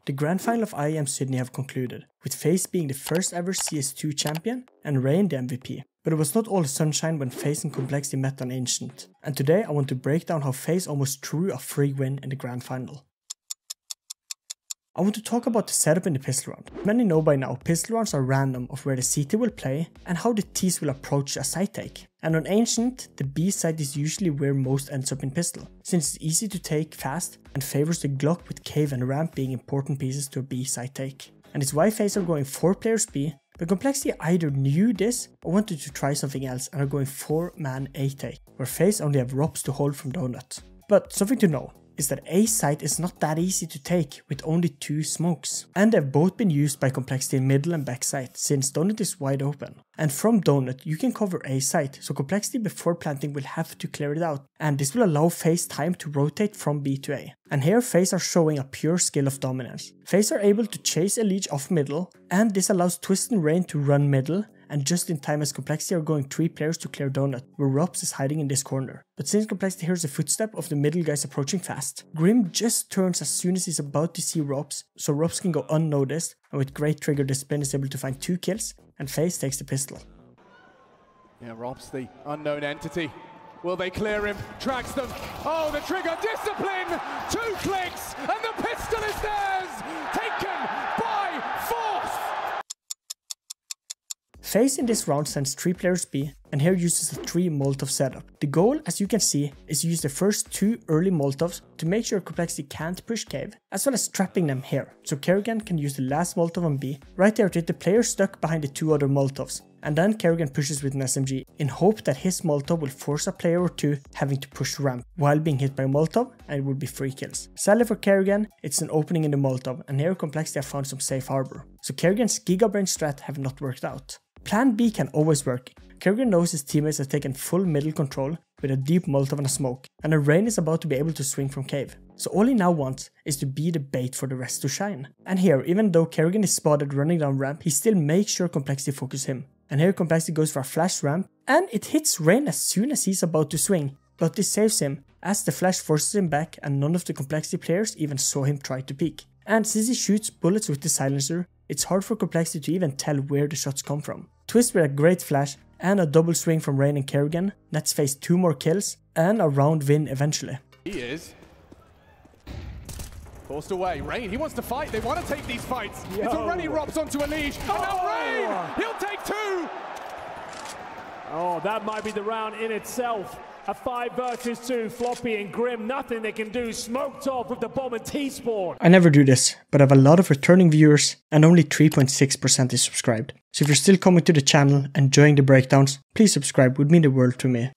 The grand final of IEM Sydney have concluded, with FaZe being the first ever CS2 champion and Rain the MVP. But it was not all sunshine when FaZe and Complexity met on Ancient, and today I want to break down how FaZe almost drew a free win in the grand final. I want to talk about the setup in the pistol round. Many know by now pistol rounds are random of where the CT will play and how the Ts will approach a site take. And on Ancient, the B site is usually where most ends up in pistol, since it's easy to take fast and favors the Glock with Cave and Ramp being important pieces to a B site take. And it's why FaZe are going 4 players B, but Complexity either knew this or wanted to try something else and are going 4-man A take, where FaZe only have Rops to hold from Donut. But something to know is that A site is not that easy to take with only 2 smokes, and they've both been used by Complexity in middle and back site since Donut is wide open. And from Donut you can cover A site, so Complexity before planting will have to clear it out, and this will allow FaZe time to rotate from B to A. And here FaZe are showing a pure skill of dominance. FaZe are able to chase Elige off middle, and this allows Twist and Rain to run middle, and just in time as Complexity are going 3 players to clear Donut, where Rops is hiding in this corner. But since Complexity hears a footstep of the middle guys approaching fast, Grim just turns as soon as he's about to see Rops, so Rops can go unnoticed, and with great trigger discipline is able to find 2 kills, and FaZe takes the pistol. Yeah, Rops, the unknown entity. Will they clear him? Tracks them. Oh, the trigger discipline! 2 clicks, and the pistol is theirs! Taken by force! FaZe in this round sends 3 players B, and here uses a 3 Molotov setup. The goal, as you can see, is to use the first 2 early Molotovs to make sure Complexity can't push Cave, as well as trapping them here, so Kerrigan can use the last Molotov on B, right there to hit the player stuck behind the 2 other Molotovs, and then Kerrigan pushes with an SMG, in hope that his Molotov will force a player or 2 having to push ramp, while being hit by a Molotov, and it would be 3 kills. Sadly for Kerrigan, it's an opening in the Molotov, and here Complexity have found some safe harbor, so Kerrigan's Gigabrain strat have not worked out. Plan B can always work. Kerrigan knows his teammates have taken full middle control with a deep Molotov and a smoke, and a Rain is about to be able to swing from Cave. So all he now wants is to be the bait for the rest to shine. And here, even though Kerrigan is spotted running down ramp, he still makes sure Complexity focuses him. And here Complexity goes for a flash ramp, and it hits Rain as soon as he's about to swing. But this saves him, as the flash forces him back and none of the Complexity players even saw him try to peek. And since he shoots bullets with the silencer, it's hard for Complexity to even tell where the shots come from. Twist with a great flash and a double swing from Rain and Kerrigan nets FaZe 2 more kills and a round win eventually. He is forced away. Rain, he wants to fight. They want to take these fights. Yo. It's already Rops onto Elige. And now Rain! He'll take 2! Oh, that might be the round in itself. A 5 versus 2, Floppy and Grim, nothing they can do, smoked off with the bomb and T-Spawn. I never do this, but I have a lot of returning viewers and only 3.6% is subscribed. So if you're still coming to the channel and enjoying the breakdowns, please subscribe, would mean the world to me.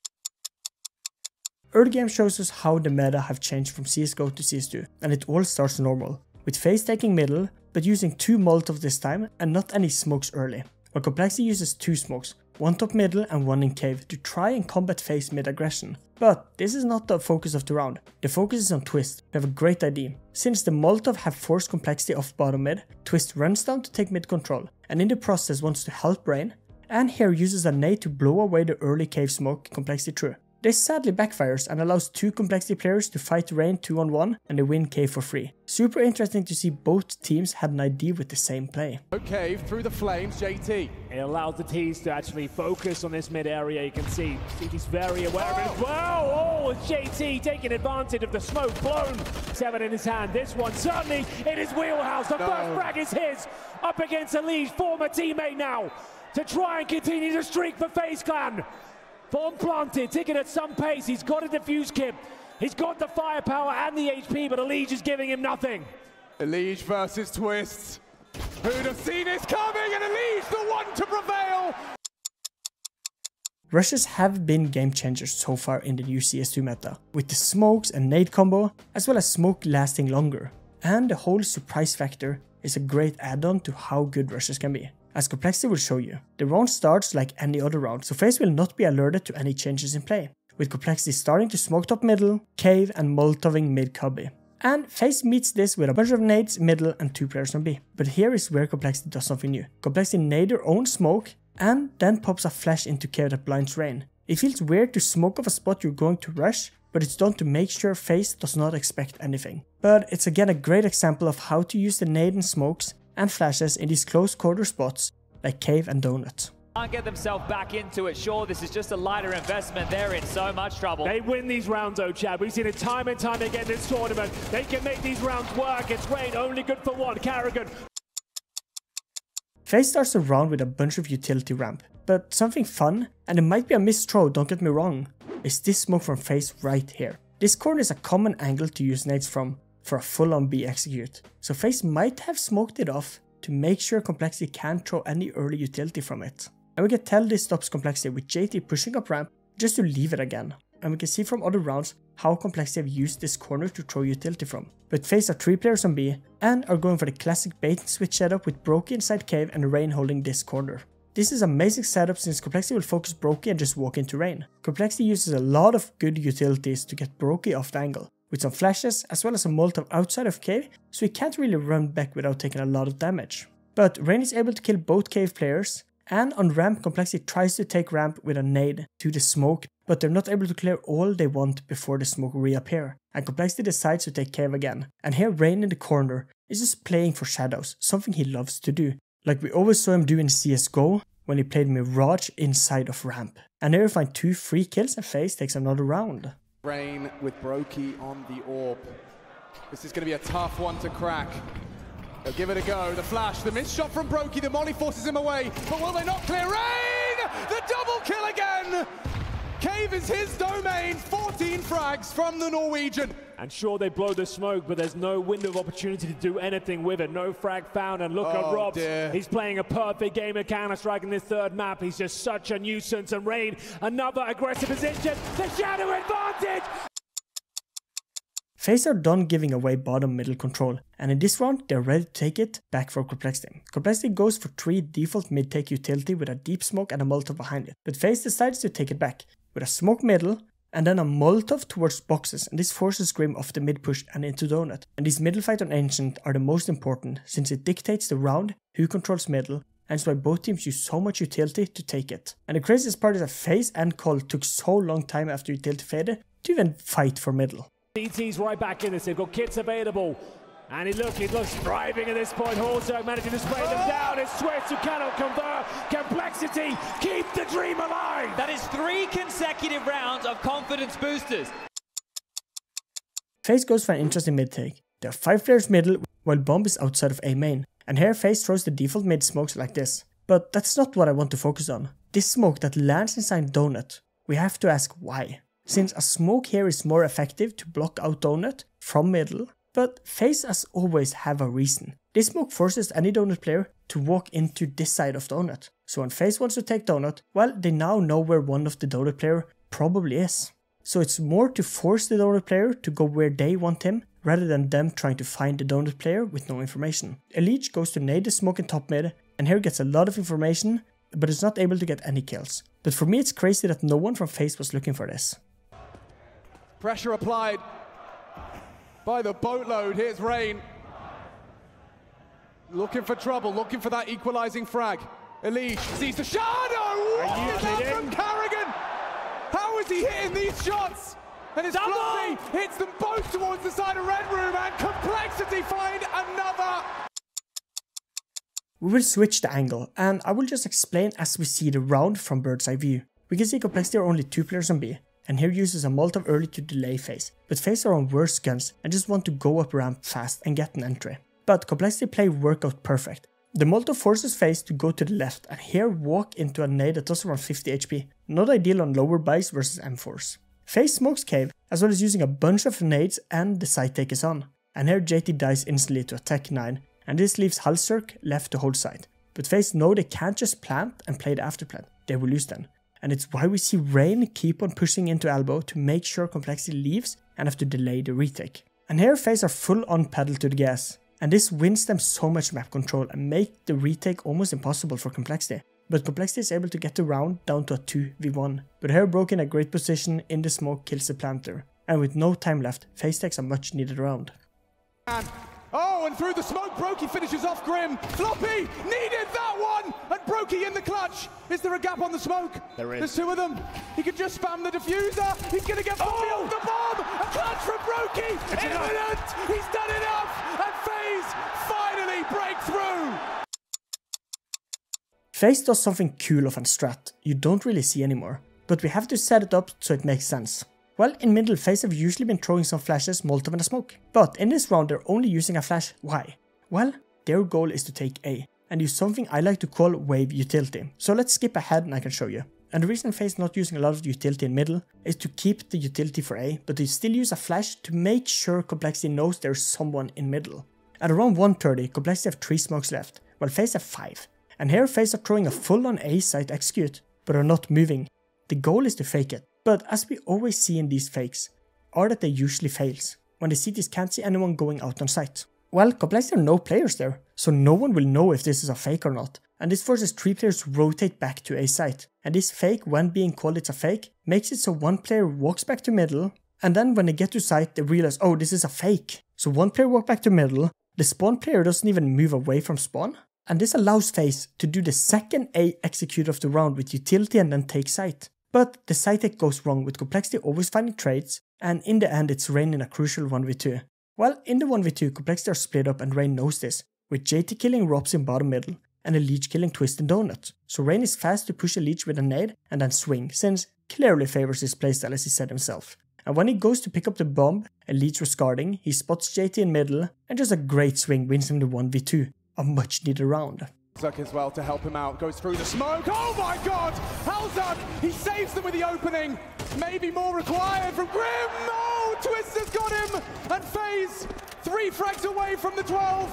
Early game shows us how the meta have changed from CSGO to CS2, and it all starts normal, with FaZe taking middle, but using 2 Molotovs this time and not any smokes early, while Complexity uses 2 smokes, 1 top middle and 1 in Cave to try and combat FaZe mid-aggression. But this is not the focus of the round. The focus is on Twist, who have a great idea. Since the Molotov have forced Complexity off bottom mid, Twist runs down to take mid control, and in the process wants to help Rain, and here uses a nade to blow away the early Cave smoke Complexity threw. This sadly backfires and allows 2 Complexity players to fight Rain 2-on-1 and they win Cave for free. Super interesting to see both teams had an idea with the same play. Okay, through the flames, JT. It allows the T's to actually focus on this mid area. You can see CT's very aware of it as well. Oh, it's JT taking advantage of the smoke blown. 7 in his hand. This one certainly in his wheelhouse. The first frag is his. Up against Elige, former teammate now, to try and continue the streak for FaZe Clan. Bomb planted, ticking at some pace. He's got a defuse kit. He's got the firepower and the HP, but Elige is giving him nothing. Elige versus Twist. Who'd have seen this coming? And Elige, the one to prevail. Rushes have been game changers so far in the new CS2 meta, with the smokes and nade combo, as well as smoke lasting longer. And the whole surprise factor is a great add-on to how good rushes can be. As Complexity will show you, the round starts like any other round, so FaZe will not be alerted to any changes in play, with Complexity starting to smoke top middle, Cave and Molotoving mid cubby. And FaZe meets this with a bunch of nades middle and 2 players on B. But here is where Complexity does something new. Complexity nade their own smoke and then pops a flash into Cave that blinds Rain. It feels weird to smoke off a spot you're going to rush, but it's done to make sure FaZe does not expect anything. But it's again a great example of how to use the nade and smokes and flashes in these close quarter spots like Cave and Donut. Can't get themselves back into it. Sure, this is just a lighter investment. They're in so much trouble. They win these rounds, though, Chad. We've seen it time and time again in this tournament. They can make these rounds work. It's Rain, only good for one. Karrigan. FaZe starts the round with a bunch of utility ramp, but something fun, and it might be a missed throw, don't get me wrong, is this smoke from FaZe right here. This corner is a common angle to use nades from for a full-on B execute, so FaZe might have smoked it off to make sure Complexity can't throw any early utility from it. And we can tell this stops Complexity with JT pushing up ramp just to leave it again. And we can see from other rounds how Complexity have used this corner to throw utility from. But FaZe are 3 players on B and are going for the classic bait and switch setup with Brokey inside Cave and Rain holding this corner. This is an amazing setup since Complexity will focus Brokey and just walk into Rain. Complexity uses a lot of good utilities to get Brokey off the angle, with some flashes as well as a Molotov outside of Cave, so he can't really run back without taking a lot of damage. But Rain is able to kill both Cave players, and on ramp Complexity tries to take ramp with a nade to the smoke, but they're not able to clear all they want before the smoke reappear, and Complexity decides to take Cave again. And here Rain in the corner is just playing for shadows, something he loves to do, like we always saw him do in CSGO when he played Mirage inside of ramp. And here we find 2 free kills and FaZe takes another round. Rain with Brokey on the orb. This is going to be a tough one to crack. They'll give it a go. The flash, the missed shot from Brokey, the molly forces him away, but will they not clear? Rain! The double kill again! Cave is his domain, 14 frags from the Norwegian. And sure, they blow the smoke, but there's no window of opportunity to do anything with it. No frag found, and look at Robs. Dear. He's playing a perfect game of Counter-Strike in this third map. He's just such a nuisance, and Rain, another aggressive position. The shadow advantage! FaZe are done giving away bottom middle control, and in this round they're ready to take it back for Complexity. Complexity goes for 3 default mid take utility with a deep smoke and a Molotov behind it, but FaZe decides to take it back with a smoke middle and then a Molotov towards boxes, and this forces Grim off the mid push and into Donut. And these middle fight on Ancient are the most important since it dictates the round, who controls middle, and it's why both teams use so much utility to take it. And the craziest part is that FaZe and Cold took so long time after utility faded to even fight for middle. DT's right back in this. They've got kits available. And he looks thriving at this point. Horsak managing to spray them down. It's Swiss who cannot convert. Complexity, keep the dream alive. That is 3 consecutive rounds of confidence boosters. FaZe goes for an interesting mid take. There are 5 players middle while Bomb is outside of A main. And here FaZe throws the default mid smokes like this. But that's not what I want to focus on. This smoke that lands inside Donut, we have to ask why. Since a smoke here is more effective to block out Donut from middle, but FaZe as always have a reason. This smoke forces any Donut player to walk into this side of Donut. So when FaZe wants to take Donut, well, they now know where one of the Donut player probably is. So it's more to force the Donut player to go where they want him, rather than them trying to find the Donut player with no information. Elige goes to nade the smoke in top mid, and here gets a lot of information, but is not able to get any kills. But for me it's crazy that no one from FaZe was looking for this. Pressure applied by the boatload. Here's Rain. Looking for trouble, looking for that equalizing frag. Elige sees the shadow! What is that from Karrigan? How is he hitting these shots? And his Floppy hits them both towards the side of Red Room, and Complexity find another. We will switch the angle, and I will just explain as we see the round from bird's eye view. We can see Complexity are only 2 players on B, and here uses a Molotov early to delay FaZe, but FaZe are on worse guns and just want to go up ramp fast and get an entry. But Complexity play work out perfect. The Molotov forces FaZe to go to the left and here walk into a nade that does around 50 HP, not ideal on lower buys versus M4s. FaZe smokes Cave as well as using a bunch of nades and the side take is on, and here JT dies instantly to a Tech 9, and this leaves Halzerk left to hold side. But FaZe know they can't just plant and play the afterplant, they will lose then. And it's why we see Rain keep on pushing into elbow to make sure Complexity leaves and have to delay the retake. And here FaZe are full on pedal to the gas, and this wins them so much map control and make the retake almost impossible for Complexity. But Complexity is able to get the round down to a 2v1. But here Broken in a great position in the smoke kills the planter, and with no time left, FaZe takes a much needed round. Oh, Oh, and through the smoke, Brokey finishes off Grim. Floppy needed that one, and Brokey in the clutch. Is there a gap on the smoke? There is. There's two of them. He could just spam the diffuser. He's going to get Floppy off the bomb. A clutch from Brokey. Imminent. He's done enough, and FaZe finally break through. FaZe does something cool off on strat you don't really see anymore, but we have to set it up so it makes sense. Well, in middle, FaZe have usually been throwing some flashes, Molotov and a smoke. But in this round they're only using a flash. Why? Well, their goal is to take A, and use something I like to call wave utility. So let's skip ahead and I can show you. And the reason FaZe not using a lot of utility in middle is to keep the utility for A, but they still use a flash to make sure Complexity knows there's someone in middle. At around 1:30, Complexity have 3 smokes left, while FaZe have 5. And here FaZe are throwing a full on A site execute, but are not moving. The goal is to fake it. But as we always see in these fakes, are that they usually fails, when the CTs can't see anyone going out on site. Well, Complexity are no players there, so no one will know if this is a fake or not, and this forces 3 players rotate back to A site, and this fake, when being called it's a fake, makes it so one player walks back to middle, and then when they get to site they realize, oh, this is a fake. So one player walks back to middle, the spawn player doesn't even move away from spawn, and this allows FaZe to do the second A execute of the round with utility and then take site. But the site take goes wrong with Complexity always finding trades, and in the end it's Rain in a crucial 1v2. Well, in the 1v2 Complexity are split up and Rain knows this, with JT killing Robs in bottom middle and a Leech killing Twist and Donut. So Rain is fast to push a Leech with a nade and then swing, since clearly favors his playstyle as he said himself. And when he goes to pick up the bomb, a Leech was guarding, he spots JT in middle, and just a great swing wins him the 1v2, a much needed round. Zuck as well to help him out, goes through the smoke. Oh my god! Halzuk, he saves them with the opening. Maybe more required from Grim. Oh, Twister's got him. And FaZe 3 frags away from the 12.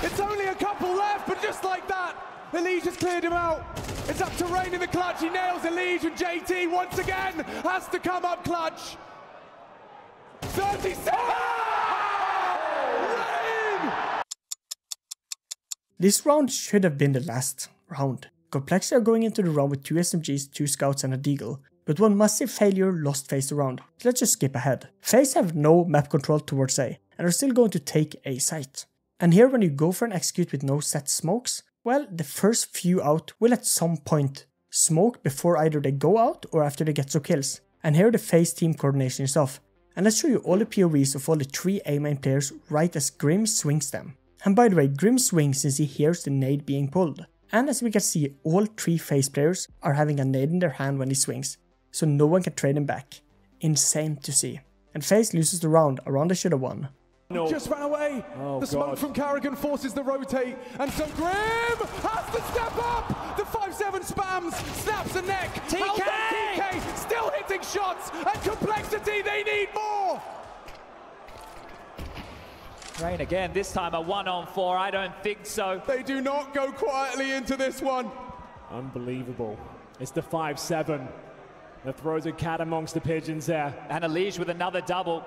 It's only a couple left, but just like that, Elige has cleared him out. It's up to Rain in the clutch. He nails Elige, and JT once again has to come up clutch. 37. This round should have been the last round. Complexity are going into the round with 2 SMGs, 2 scouts and a deagle, but one massive failure lost FaZe the round. So let's just skip ahead. FaZe have no map control towards A, and are still going to take A site. And here when you go for an execute with no set smokes, well, the first few out will at some point smoke before either they go out or after they get some kills. And here the FaZe team coordination is off. And let's show you all the POVs of all the 3 A main players right as Grim swings them. And by the way, Grim swings since he hears the nade being pulled. And as we can see, all 3 FaZe players are having a nade in their hand when he swings, so no one can trade him back. Insane to see. And FaZe loses the round, a round they should have won. No. Just ran away. Oh, the smoke from Karrigan forces the rotate, and so Grim has to step up. The 5-7 spams, snaps a neck. TK still hitting shots, and Complexity, they need more. Rain again, this time a 1-on-4, I don't think so. They do not go quietly into this one. Unbelievable. It's the 5-7 that throws a cat amongst the pigeons there. And Elige with another double.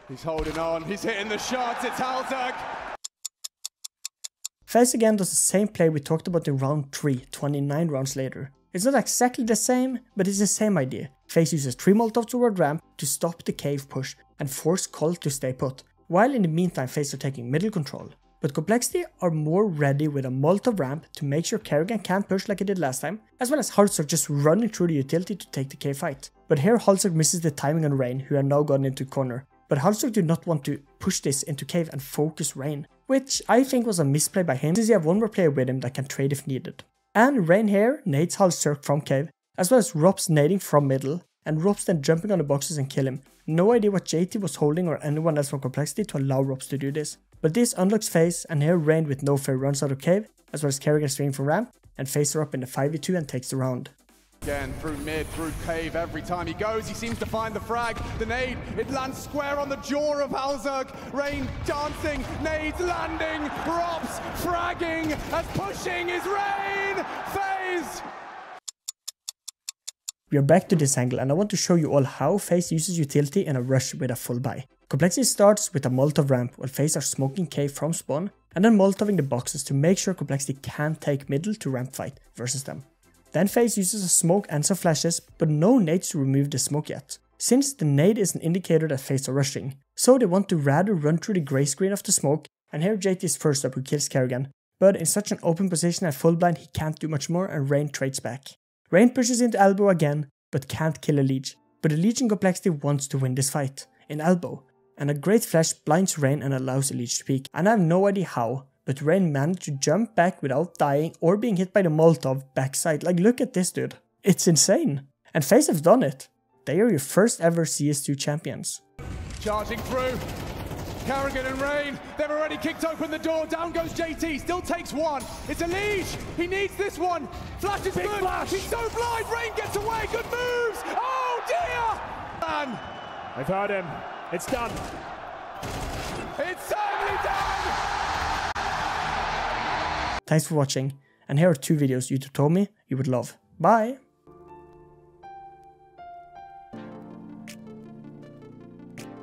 He's holding on, he's hitting the shots, it's Halzuk. FaZe again does the same play we talked about in round 3, 29 rounds later. It's not exactly the same, but it's the same idea. FaZe uses 3 Molotovs toward ramp to stop the cave push and force Colt to stay put. While in the meantime FaZe are taking middle control. But Complexity are more ready with a Molotov ramp to make sure Karrigan can't push like he did last time, as well as Halzuk just running through the utility to take the cave fight. But here Halzuk misses the timing on Rain, who are now gone into corner. But Halzuk do not want to push this into cave and focus Rain, which I think was a misplay by him since he have one more player with him that can trade if needed. And Rain here nades Halzuk from cave, as well as Robs nading from middle, and Robs then jumping on the boxes and kill him. No idea what JT was holding or anyone else from Complexity to allow Robs to do this. But this unlocks FaZe, and here Rain with no fear runs out of cave, as well as Karrigan swinging from ramp, and FaZe are up in the 5v2 and takes the round. Again, through mid, through cave, every time he goes, he seems to find the frag. The nade, it lands square on the jaw of Halzuk. Rain dancing, nades landing, Robs fragging, as pushing is Rain! FaZe! We are back to this angle, and I want to show you all how FaZe uses utility in a rush with a full buy. Complexity starts with a Molotov ramp while FaZe are smoking cave from spawn, and then Molotoving the boxes to make sure Complexity can't take middle to ramp fight versus them. Then FaZe uses a smoke and some flashes, but no nades to remove the smoke yet. since the nade is an indicator that FaZe are rushing, so they want to rather run through the grey screen of the smoke, and here JT is first up who kills Karrigan, but in such an open position at full blind he can't do much more and Rain trades back. Rain pushes into Elbow again, but can't kill a Leech, but the Leech in Complexity wants to win this fight, in Elbow, and a great flash blinds Rain and allows a Leech to peek, and I have no idea how, but Rain managed to jump back without dying or being hit by the Molotov backside. Like, look at this, dude. It's insane. And FaZe have done it. They are your first ever CS2 champions. Charging through. Karrigan and Rain, they've already kicked open the door. Down goes JT, still takes one. It's a Leech. He needs this one. Flash is good. Flash. He's so blind. Rain gets away. Good moves. Oh, dear. Man. I've heard him. It's done. It's certainly done. Thanks for watching, and here are 2 videos YouTube told me you would love. Bye!